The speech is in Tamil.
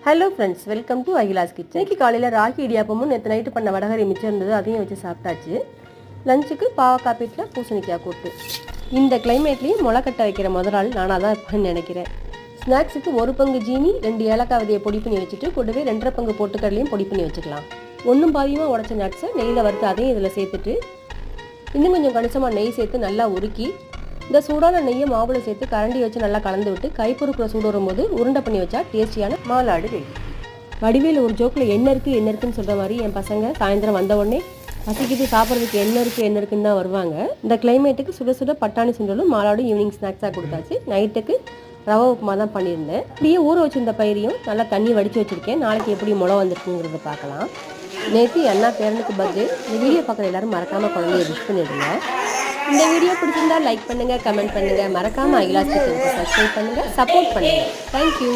Hello friends, welcome to Akila's kitchen. இன்னைக்கு காலையில் ராகி இடியாப்பமும் நேற்று நைட்டு பண்ண வடகரி மிச்சம் இருந்தது, அதையும் வச்சு சாப்பிட்டாச்சு. லஞ்சுக்கு பாவக்காய் பீட்டில் பூசணிக்காய் கூட்டு. இந்த கிளைமேட்லேயும் முளைக்கட்டை வைக்கிற முதல் நானாக தான் இருப்பேன்னு நினைக்கிறேன். ஸ்நாக்ஸுக்கு 1 பங்கு ஜீனி 2 ஏலக்காய் விதையை பொடி பண்ணி வச்சுட்டு கூடவே 2.5 பங்கு பொட்டுக்கடலையும் பொடி பண்ணி வச்சுக்கலாம். 1 பாதியமாக உடச்ச நட்ஸை நெய்யில் வறுத்து அதையும் இதில் சேர்த்துட்டு இன்னும் கொஞ்சம் கணிசமாக நெய் சேர்த்து நல்லா உருக்கி இந்த சூடான நெய்யை மாவுளை சேர்த்து கரண்டி வச்சு நல்லா கலந்து விட்டு கைப்பொருக்குள்ள சூடு வரும்போது உருண்டை பண்ணி வச்சா டேஸ்டியான மாலாடு ரெடி. வடிவேல ஒரு ஜோக்கில் என்ன இருக்குன்னு சொல்கிற மாதிரி என் பசங்க சாயந்தரம் வந்த உடனே பசிக்கிட்டு சாப்பிட்றதுக்கு என்ன இருக்குன்னு தான் வருவாங்க. இந்த கிளைமேட்டுக்கு சுட சுட பட்டாணி சுண்டலும் மாலாடும் ஈவினிங் ஸ்நாக்ஸாக கொடுத்தாச்சு. நைட்டுக்கு ரவை உப்புமா தான் பண்ணியிருந்தேன். இப்படியே ஊற வச்சிருந்த பயிரையும் நல்லா தண்ணி வடித்து வச்சுருக்கேன். நாளைக்கு எப்படி முளை வந்திருக்குங்கிறத பார்க்கலாம். நேற்று என்ன பேரனுக்கு பர்த்டே. இந்த வீடியோ பார்க்குற எல்லாரும் மறக்காமல் குழந்தைய விஷ் பண்ணிடுங்க. இந்த வீடியோ பிடிச்சிருந்தா லைக் பண்ணுங்கள், கமெண்ட் பண்ணுங்கள், மறக்காமல் அகிலாஸ் கிச்சனுக்கு சப்ஸ்கிரைப் பண்ணுங்கள், சப்போர்ட் பண்ணுங்கள். தேங்க்யூ.